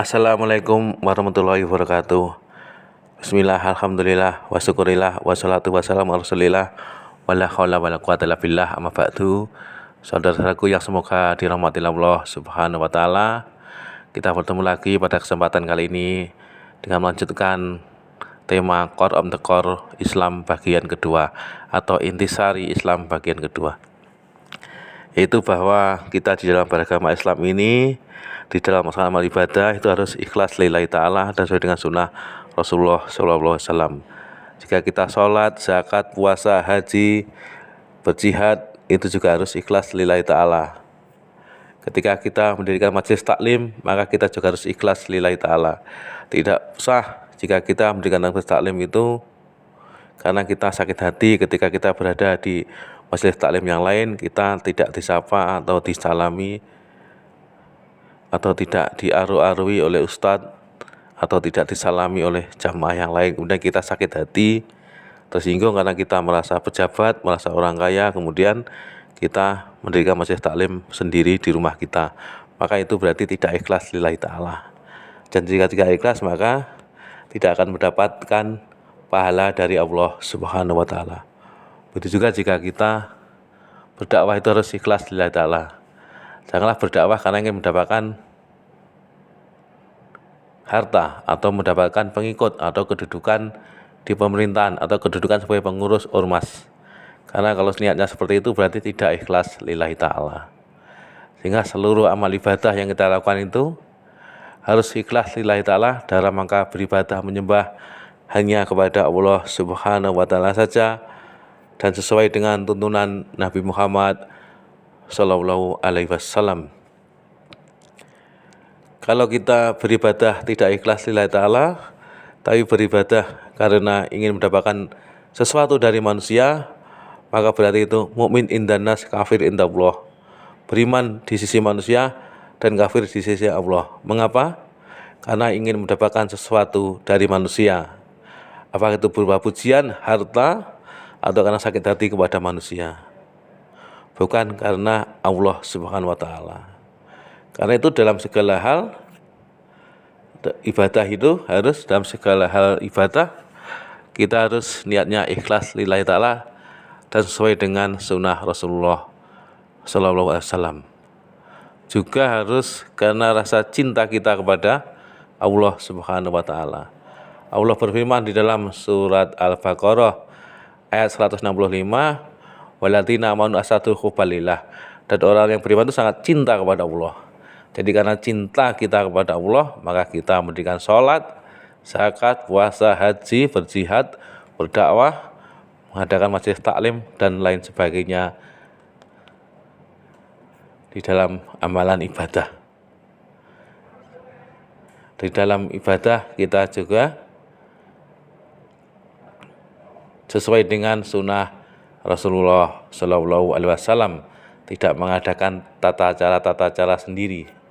Assalamualaikum warahmatullahi wabarakatuh. Bismillah, alhamdulillah, wa syukurillah, wassalatu wassalamu ala rasulillah, wala haula wala quwata illa billah, amma ba'du. Saudara-saudaraku yang semoga dirahmati Allah Subhanahu wa taala, kita bertemu lagi pada kesempatan kali ini dengan melanjutkan tema Core of the Core Islam bagian kedua atau intisari Islam bagian kedua. Yaitu bahwa kita di dalam beragama Islam ini, di dalam melaksanakan amal ibadah itu harus ikhlas lillahi ta'ala dan sesuai dengan sunnah Rasulullah SAW. Jika kita sholat, zakat, puasa, haji, berjihad, itu juga harus ikhlas lillahi ta'ala. Ketika kita mendirikan majelis taklim, maka kita juga harus ikhlas lillahi ta'ala. Tidak sah jika kita mendirikan majelis taklim itu karena kita sakit hati ketika kita berada di majelis taklim yang lain, kita tidak disapa atau disalami atau tidak diaru-arui oleh ustadz atau tidak disalami oleh jamaah yang lain, kemudian kita sakit hati, tersinggung karena kita merasa pejabat, merasa orang kaya, kemudian kita mendirikan majelis taklim sendiri di rumah kita, maka itu berarti tidak ikhlas lillahi ta'ala. Dan jika tidak ikhlas, maka tidak akan mendapatkan pahala dari Allah Subhanahu wa taala. Begitu juga jika kita berdakwah itu harus ikhlas lillahi ta'ala. Janganlah berdakwah karena ingin mendapatkan harta atau mendapatkan pengikut atau kedudukan di pemerintahan atau kedudukan sebagai pengurus ormas. Karena kalau niatnya seperti itu berarti tidak ikhlas lillahi ta'ala. Sehingga seluruh amal ibadah yang kita lakukan itu harus ikhlas lillahi ta'ala dalam rangka beribadah menyembah hanya kepada Allah Subhanahu wa taala saja dan sesuai dengan tuntunan Nabi Muhammad Sallallahu alaihi wasallam. Kalau kita beribadah tidak ikhlas lillahi ta'ala, tapi beribadah karena ingin mendapatkan sesuatu dari manusia, maka berarti itu mukmin indanas, kafir indallah. Beriman di sisi manusia dan kafir di sisi Allah. Mengapa? Karena ingin mendapatkan sesuatu dari manusia. Apakah itu berupa pujian, harta, atau karena sakit hati kepada manusia. Bukan karena Allah Subhanahu wa taala. Karena itu dalam segala hal ibadah itu harus dalam segala hal ibadah kita harus niatnya ikhlas lillahi ta'ala dan sesuai dengan sunnah Rasulullah sallallahu alaihi wasallam. Juga harus karena rasa cinta kita kepada Allah Subhanahu wa taala. Allah berfirman di dalam surat Al-Baqarah ayat 165, waladina amanu asadu hubbalillah, dan orang yang beriman itu sangat cinta kepada Allah. Jadi karena cinta kita kepada Allah, maka kita mendirikan sholat, zakat, puasa, haji, berjihad, berdakwah, mengadakan majelis taklim dan lain sebagainya di dalam amalan ibadah. Di dalam ibadah kita juga sesuai dengan sunnah Rasulullah Sallallahu alaihi wasallam, tidak mengadakan tata cara sendiri.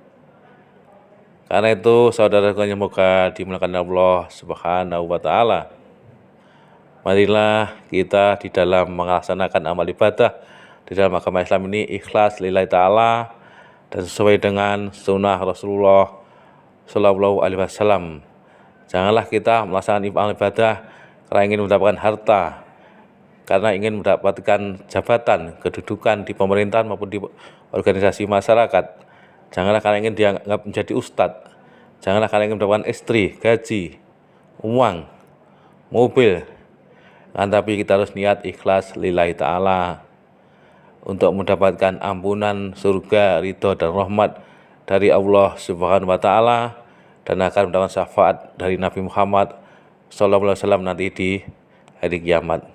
Karena itu saudara-saudara yang semoga dimuliakan Allah Subhanahu wa taala, marilah kita di dalam melaksanakan amal ibadah di dalam agama Islam ini ikhlas lillahi ta'ala dan sesuai dengan sunnah Rasulullah Sallallahu alaihi wasallam. Janganlah kita melaksanakan amal ibadah karena ingin mendapatkan harta, karena ingin mendapatkan jabatan, kedudukan di pemerintahan maupun di organisasi masyarakat. Janganlah karena ingin dianggap menjadi ustadz. Janganlah karena ingin mendapatkan istri, gaji, uang, mobil. Tapi kita harus niat ikhlas lillahi ta'ala untuk mendapatkan ampunan, surga, ridho dan rahmat dari Allah Subhanahu wa taala dan akan mendapatkan syafaat dari Nabi Muhammad sallallahu alaihi wasallam nanti di hari kiamat.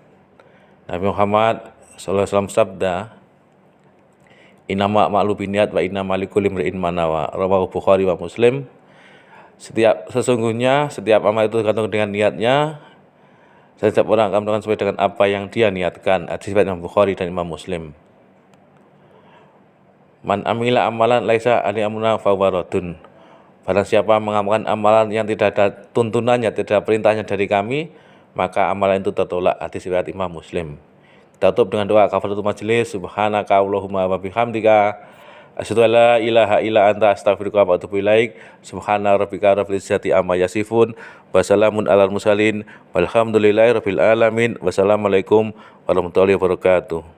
Nabi Muhammad sallallahu alaihi wasallam sabda, innama a'malu binniyat wa innama likulli imri'in ma nawa, rawahu Bukhari wa Muslim. Sesungguhnya setiap amal itu tergantung dengan niatnya. Setiap orang akan melakukan sesuai dengan apa yang dia niatkan. Hadis riwayat Imam Bukhari dan Imam Muslim. Man amila amalan laisa alaihi amruna fahuwa raddun. Barang siapa mengamalkan amalan yang tidak ada tuntunannya, tidak ada perintahnya dari kami, maka amalan itu tertolak. Hadis riwayat Imam Muslim. Kita tutup dengan doa kafaratul majelis. Subhanaka Allahumma wa bihamdika Asyhadu alla ilaha illa anta astaghfiruka wa atubu ilaik. Subhana rabbika rabbil izzati amma yasifun wa salamun alal mursalin walhamdulillahi rabbil alamin. Wassalamualaikum warahmatullahi wabarakatuh.